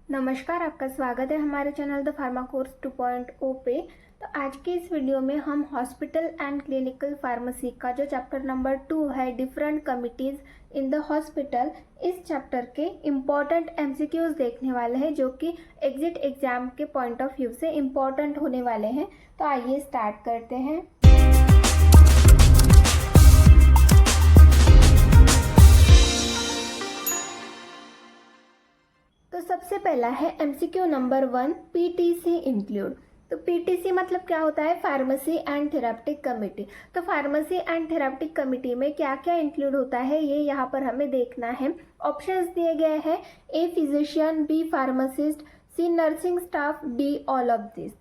नमस्कार, आपका स्वागत है हमारे चैनल द फार्मा कोर्स 2.0 पे। तो आज के इस वीडियो में हम हॉस्पिटल एंड क्लिनिकल फार्मेसी का जो चैप्टर नंबर 2 है, different committees in the hospital, इस चैप्टर के इम्पॉर्टेंट एमसीक्यूज देखने वाले हैं जो कि एग्जिट एग्जाम के पॉइंट ऑफ व्यू से इम्पॉर्टेंट होने वाले हैं। तो आइए स्टार्ट करते हैं। तो सबसे पहला है एमसीक्यू नंबर 1, पीटीसी इंक्लूड। तो पीटीसी मतलब क्या होता है? Pharmacy and therapeutic committee. तो फार्मेसी एंड थेराप्यूटिक कमेटी में क्या क्या इंक्लूड होता है ये यहाँ पर हमें देखना है। ऑप्शंस दिए गए हैं: A physician, B pharmacist, C nursing staff, D all of this.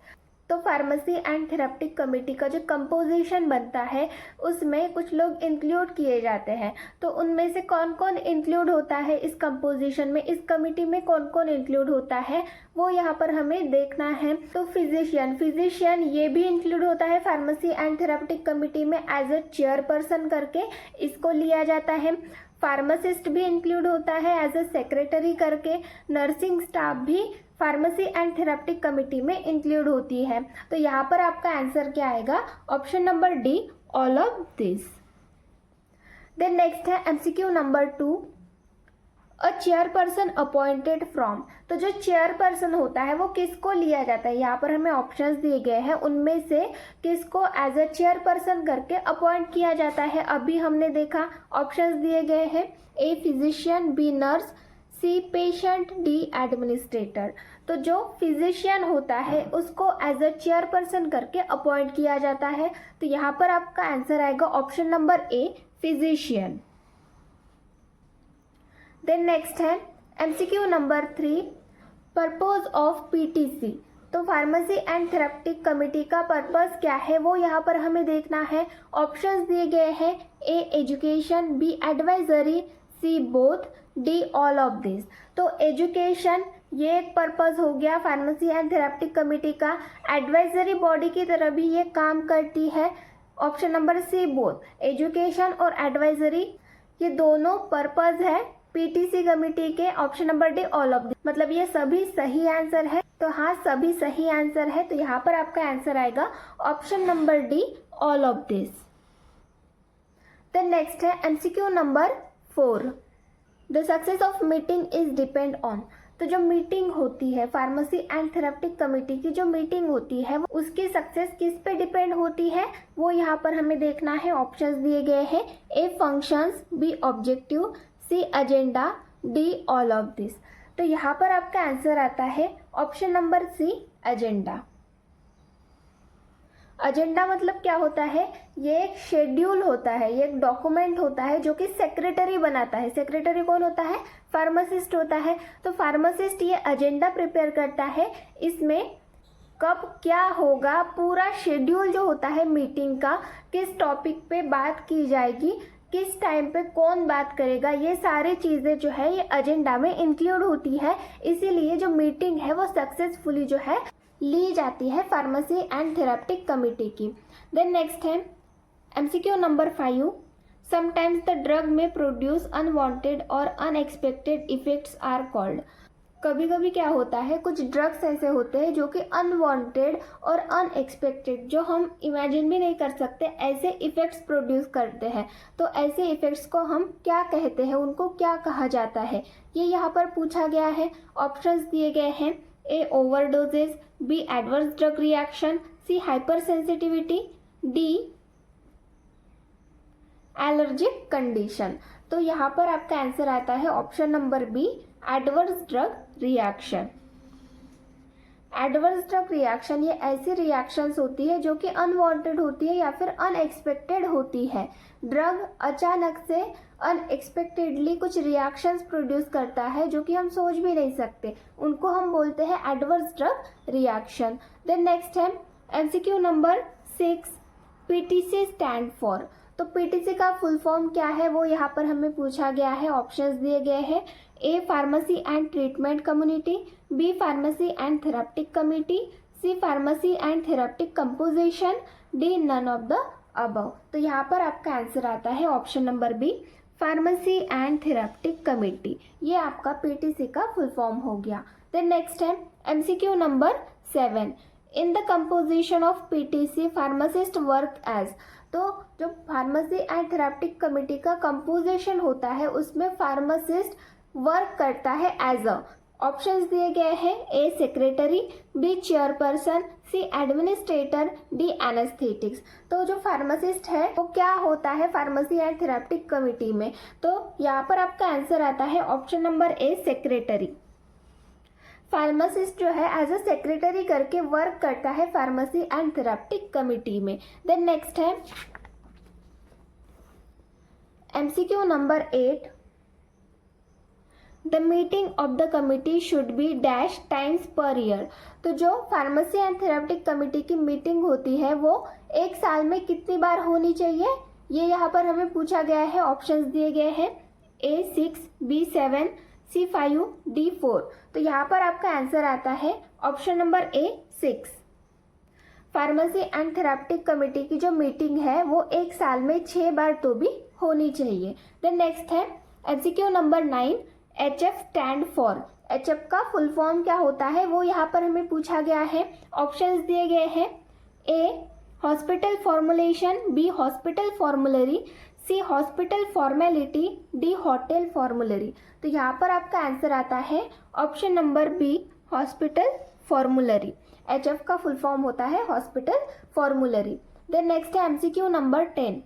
तो फार्मेसी एंड थेराप्यूटिक कमेटी का जो कंपोजिशन बनता है उसमें कुछ लोग इंक्लूड किए जाते हैं। तो उनमें से कौन कौन इंक्लूड होता है इस कंपोजिशन में, इस कमेटी में कौन कौन इंक्लूड होता है वो यहाँ पर हमें देखना है। तो फिजिशियन ये भी इंक्लूड होता है फार्मेसी एंड थेराप्यूटिक कमेटी में एज ए चेयरपर्सन करके इसको लिया जाता है। फार्मासिस्ट भी इंक्लूड होता है एज ए सेक्रेटरी करके। नर्सिंग स्टाफ भी फार्मेसी एंड थेराप्यूटिक कमेटी में इंक्लूड होती है। तो यहाँ पर आपका आंसर क्या आएगा? Option number D, all of this. Then next है MCQ number 2, a chairperson appointed from. तो जो चेयरपर्सन होता है वो किसको लिया जाता है? यहाँ पर हमें ऑप्शंस दिए गए हैं, उनमें से किसको एज अ चेयरपर्सन करके अपॉइंट किया जाता है। अभी हमने देखा ऑप्शंस दिए गए हैं: A physician, B nurse, C patient, D administrator. तो जो फिजिशियन होता है उसको एज अ चेयरपर्सन करके अपॉइंट किया जाता है। तो यहाँ पर आपका आंसर आएगा option number A, physician. Then next है MCQ number 3, purpose of PTC. तो फार्मेसी एंड थेराप्यूटिक कमेटी का पर्पस क्या है वो यहाँ पर हमें देखना है। ऑप्शंस दिए गए हैं: A education, B advisory, C both, D all of this. तो एजुकेशन ये एक पर्पस हो गया फार्मेसी एंड थेराप्यूटिक कमेटी का। एडवाइजरी बॉडी की तरह भी ये काम करती है। Option number C, both. Education और एडवाइजरी ये दोनों पर्पस है पीटीसी कमेटी के। Option number D, all of this. मतलब ये सभी सही आंसर है। तो हाँ, सभी सही आंसर है। तो यहाँ पर आपका आंसर आएगा option number D, all of this. Then next है MCQ number 4, the success of meeting is depend on. तो जो मीटिंग होती है फार्मेसी एंड थेराप्यूटिक कमेटी की, जो मीटिंग होती है उसकी सक्सेस किस पे डिपेंड होती है वो यहाँ पर हमें देखना है। ऑप्शंस दिए गए हैं: A functions, B objective, C agenda, D all of this. तो यहाँ पर आपका आंसर आता है option number C, agenda. Agenda मतलब क्या होता है? ये एक शेड्यूल होता है, ये एक डॉक्यूमेंट होता है जो कि सेक्रेटरी बनाता है। सेक्रेटरी कौन होता है? फार्मासिस्ट होता है। तो फार्मासिस्ट ये एजेंडा प्रिपेयर करता है। इसमें कब क्या होगा, पूरा शेड्यूल जो होता है मीटिंग का, किस टॉपिक पे बात की जाएगी, किस टाइम पे कौन बात करेगा, ये सारी चीज़ें जो है ये एजेंडा में इंक्लूड होती है। इसीलिए जो मीटिंग है वो सक्सेसफुली जो है ली जाती है फार्मेसी एंड थेराप्यूटिक कमेटी की। देन नेक्स्ट है MCQ number 5, sometimes the drug में प्रोड्यूस अनवांटेड और अनएक्सपेक्टेड इफेक्ट्स आर कॉल्ड। कभी कभी क्या होता है, कुछ ड्रग्स ऐसे होते हैं जो कि अनवांटेड और अनएक्सपेक्टेड, जो हम इमेजिन भी नहीं कर सकते, ऐसे इफेक्ट्स प्रोड्यूस करते हैं। तो ऐसे इफेक्ट्स को हम क्या कहते हैं, उनको क्या कहा जाता है, ये यहाँ पर पूछा गया है। ऑप्शंस दिए गए हैं: A overdoses, B adverse drug reaction, C hyper sensitivity, D allergic condition. तो यहाँ पर आपका आंसर आता है option number B, adverse drug reaction. Adverse drug reaction ये ऐसी रिएक्शंस होती है जो कि अनवांटेड होती है या फिर अनएक्सपेक्टेड होती है। ड्रग अचानक से अनएक्सपेक्टेडली कुछ रिएक्शंस प्रोड्यूस करता है जो कि हम सोच भी नहीं सकते, उनको हम बोलते हैं adverse drug reaction. Then next है MCQ number 6, PTC stand for. तो पीटीसी का फुल फॉर्म क्या है वो यहाँ पर हमें पूछा गया है। ऑप्शंस दिए गए हैं: A pharmacy and treatment community, B pharmacy and therapeutic committee, C pharmacy and therapeutic composition, D none of the above. तो यहाँ पर आपका आंसर आता है option number B, pharmacy and therapeutic committee, ये आपका पीटीसी का फुल फॉर्म हो गया। देन नेक्स्ट है MCQ number 7, in the composition of PTC pharmacist work as. तो जो फार्मेसी एंड थेराप्टिक कमेटी का कंपोजिशन होता है उसमें फार्मासिस्ट वर्क करता है एज अ, ऑप्शंस दिए गए हैं, ए सेक्रेटरी, बी चेयरपर्सन, सी एडमिनिस्ट्रेटर, डी एनेस्थेटिक्स। तो जो फार्मासिस्ट है वो क्या होता है फार्मेसी एंड थेराप्टिक कमेटी में, तो यहाँ पर आपका आंसर आता है ऑप्शन नंबर ए सेक्रेटरी। फार्मासिस्ट जो है एज अ सेक्रेटरी करके वर्क करता है फार्मेसी एंड थेराप्टिक कमेटी में। देन नेक्स्ट है MCQ number 8, the meeting of the committee should be dash times per year. तो जो फार्मेसी एंड थेराप्टिक कमेटी की मीटिंग होती है वो एक साल में कितनी बार होनी चाहिए, ये यहाँ पर हमें पूछा गया है। ऑप्शंस दिए गए हैं A6, B7, C5, D4। तो यहाँ पर आपका आंसर आता है option number A6। Pharmacy and therapeutic committee की जो मीटिंग है वो एक साल में 6 बार तो भी होनी चाहिए। देन नेक्स्ट है MCQ number 9, HF stand for. HF का फुल फॉर्म क्या होता है वो यहाँ पर हमें पूछा गया है। ऑप्शंस दिए गए हैं, A hospital formulation, B hospital formulary, C hospital formality, D hotel formulary. तो यहाँ पर आपका आंसर आता है option number B hospital formulary. HF का फुल फॉर्म होता है हॉस्पिटल फॉर्मुलरी। देन नेक्स्ट है MCQ number 10,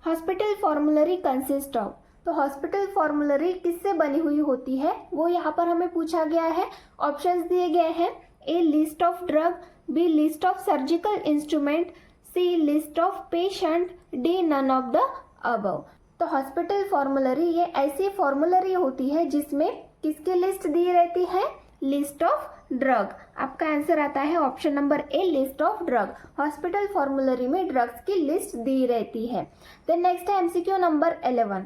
hospital formulary consist of. तो हॉस्पिटल फॉर्मुलरी किससे बनी हुई होती है वो यहाँ पर हमें पूछा गया है। ऑप्शंस दिए गए हैं, A list of drug, B list of surgical instrument, C list of patient, D none of the above. तो हॉस्पिटल फॉर्मुलरी ये ऐसी फॉर्मुलरी होती है जिसमें किसकी लिस्ट दी रहती है, लिस्ट ऑफ ड्रग। आपका आंसर आता है option number A list of drug. Hospital formulary में ड्रग्स की लिस्ट दी रहती है। देन नेक्स्ट है MCQ number 11,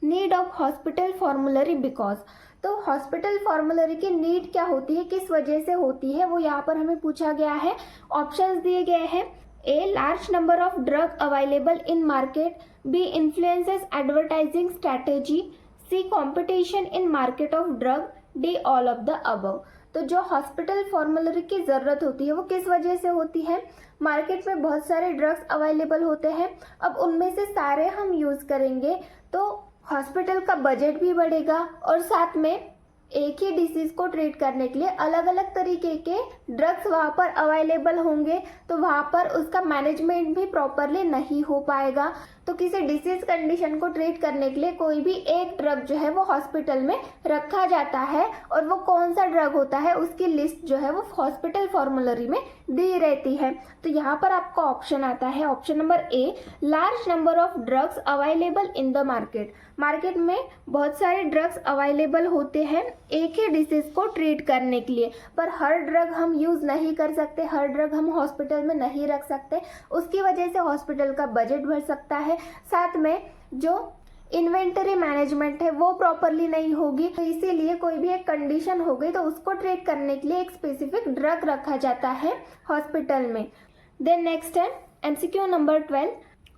need of hospital formulary because. तो हॉस्पिटल फॉर्मुलरी की नीड क्या होती है, किस वजह से होती है वो यहाँ पर हमें पूछा गया है। ऑप्शंस दिए गए हैं, A large number of drug available in market, B influences advertising strategy, C competition in market of drug, D all of the above. तो जो हॉस्पिटल फॉर्मुलरी की ज़रूरत होती है वो किस वजह से होती है, मार्केट में बहुत सारे ड्रग्स अवेलेबल होते हैं, अब उनमें से सारे हम यूज़ करेंगे तो हॉस्पिटल का बजट भी बढ़ेगा और साथ में एक ही डिसीज़ को ट्रीट करने के लिए अलग अलग तरीके के ड्रग्स वहाँ पर अवेलेबल होंगे, तो वहाँ पर उसका मैनेजमेंट भी प्रॉपरली नहीं हो पाएगा। तो किसी डिसीज कंडीशन को ट्रीट करने के लिए कोई भी एक ड्रग जो है वो हॉस्पिटल में रखा जाता है और वो कौन सा ड्रग होता है उसकी लिस्ट जो है वो हॉस्पिटल फॉर्मुलरी में दी रहती है। तो यहाँ पर आपका ऑप्शन आता है option number A, large number of drugs available in the market. Market में बहुत सारे ड्रग्स अवेलेबल होते हैं एक ही डिसीज को ट्रीट करने के लिए, पर हर ड्रग हम यूज़ नहीं कर सकते, हर ड्रग हम हॉस्पिटल में नहीं रख सकते, उसकी वजह से हॉस्पिटल का बजट बढ़ सकता है, साथ में जो इन्वेंटरी मैनेजमेंट है वो प्रॉपरली नहीं होगी। तो इसीलिए कोई भी एक कंडीशन हो गई तो उसको ट्रीट करने के लिए एक स्पेसिफिक ड्रग रखा जाता है हॉस्पिटल में। देन नेक्स्ट है MCQ number 12,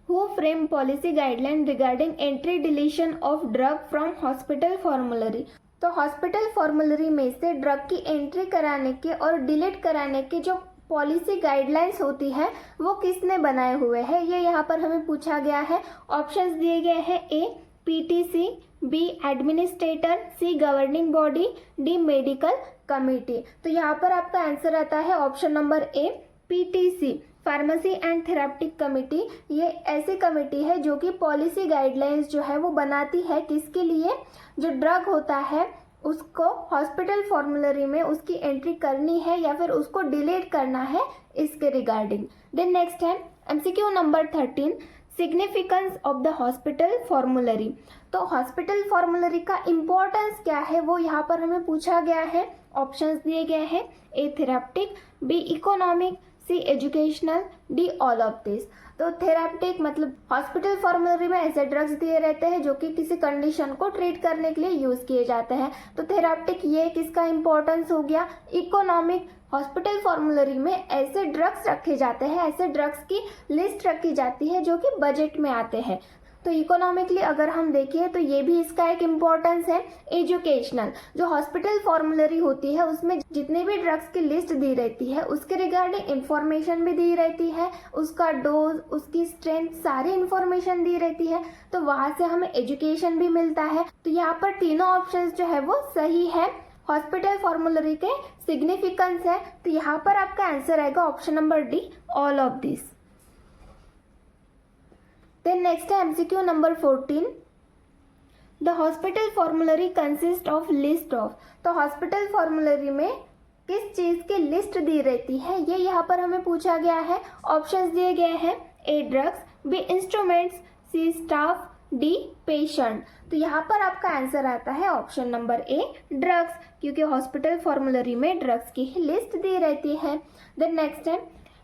who frame policy guideline regarding entry deletion of drug from hospital formulary. तो हॉस्पिटल फॉर्मुलरी में से ड्रग की एंट्री कराने के और डिलीट कराने के जो पॉलिसी गाइडलाइंस होती है वो किसने बनाए हुए हैं, ये यहाँ पर हमें पूछा गया है। ऑप्शंस दिए गए हैं, A PTC, B administrator, C governing body, D medical committee. तो यहाँ पर आपका आंसर आता है option number A PTC, pharmacy and therapeutic committee. ये ऐसी कमेटी है जो कि पॉलिसी गाइडलाइंस जो है वो बनाती है किसके लिए, जो ड्रग होता है उसको हॉस्पिटल फॉर्मुलरी में उसकी एंट्री करनी है या फिर उसको डिलीट करना है, इसके रिगार्डिंग। देन नेक्स्ट है MCQ number 13, significance of the hospital formulary. तो हॉस्पिटल फॉर्मुलरी का इम्पोर्टेंस क्या है वो यहाँ पर हमें पूछा गया है। ऑप्शंस दिए गए हैं, A therapeutic, B economic, C educational, D all of this. तो थेराप्टिक मतलब हॉस्पिटल फॉर्मुलरी में ऐसे ड्रग्स दिए रहते हैं जो कि किसी कंडीशन को ट्रीट करने के लिए यूज़ किए जाते हैं। तो थेराप्टिक ये किसका इम्पोर्टेंस हो गया। इकोनॉमिक, हॉस्पिटल फॉर्मुलरी में ऐसे ड्रग्स रखे जाते हैं, ऐसे ड्रग्स की लिस्ट रखी जाती है जो कि बजट में आते हैं। तो इकोनॉमिकली अगर हम देखें तो ये भी इसका एक इम्पोर्टेंस है। एजुकेशनल, जो हॉस्पिटल फॉर्मुलरी होती है उसमें जितने भी ड्रग्स की लिस्ट दी रहती है उसके रिगार्डिंग इंफॉर्मेशन भी दी रहती है, उसका डोज, उसकी स्ट्रेंथ, सारी इंफॉर्मेशन दी रहती है, तो वहाँ से हमें एजुकेशन भी मिलता है। तो यहाँ पर तीनों ऑप्शंस जो है वो सही है। हॉस्पिटल फॉर्मुलरी के सिग्निफिकेंस है, तो यहाँ पर आपका आंसर आएगा option number D, all of this. Then next है MCQ number 14, the hospital formulary consist of list of. तो हॉस्पिटल फॉर्मुलरी में किस चीज़ की लिस्ट दी रहती है ये यहाँ पर हमें पूछा गया है। ऑप्शंस दिए गए हैं, A drugs, B instruments, C staff, D patient. तो यहाँ पर आपका आंसर आता है ऑप्शन नंबर ए, ड्रग्स, क्योंकि हॉस्पिटल फॉर्मुलरी में ड्रग्स की ही लिस्ट दी रहती है। देन नेक्स्ट है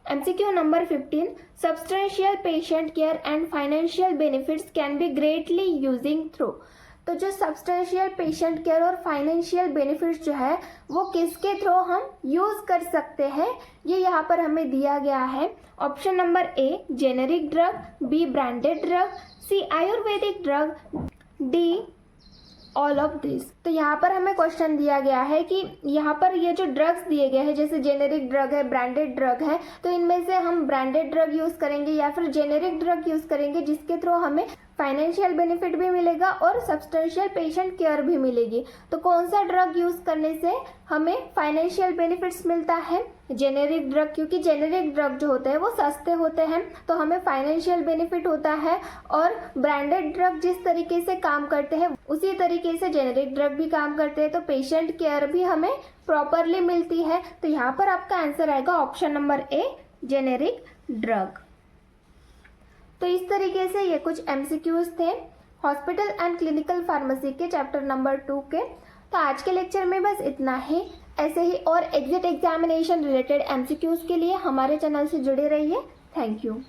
MCQ number 15, substantial patient care and financial benefits can be greatly using through. तो जो सब्सटेंशियल पेशेंट केयर और फाइनेंशियल बेनिफिट्स जो है वो किसके थ्रू हम यूज़ कर सकते हैं, ये यहाँ पर हमें दिया गया है। Option number A, generic drug, B branded drug, C ayurvedic drug, D all of this. तो यहाँ पर हमें क्वेश्चन दिया गया है कि यहाँ पर ये जो ड्रग्स दिए गए हैं जैसे जेनेरिक ड्रग है, ब्रांडेड ड्रग है, तो इनमें से हम ब्रांडेड ड्रग यूज़ करेंगे या फिर जेनेरिक ड्रग यूज़ करेंगे जिसके थ्रू हमें फाइनेंशियल बेनिफिट भी मिलेगा और सब्सटेंशियल पेशेंट केयर भी मिलेगी। तो कौन सा ड्रग यूज़ करने से हमें फाइनेंशियल बेनिफिट्स मिलता है? जेनेरिक ड्रग, क्योंकि जेनेरिक ड्रग जो होते हैं वो सस्ते होते हैं तो हमें फाइनेंशियल बेनिफिट होता है। और ब्रांडेड ड्रग जिस तरीके से काम करते हैं उसी तरीके से जेनेरिक ड्रग भी काम करते हैं, तो पेशेंट केयर भी हमें प्रॉपरली मिलती है। तो यहाँ पर आपका आंसर आएगा option number A, generic drug. तो इस तरीके से ये कुछ MCQs थे हॉस्पिटल एंड क्लिनिकल फार्मेसी के चैप्टर नंबर 2 के। तो आज के लेक्चर में बस इतना ही। ऐसे ही और एग्जिट एग्जामिनेशन रिलेटेड MCQs के लिए हमारे चैनल से जुड़े रहिए। Thank you.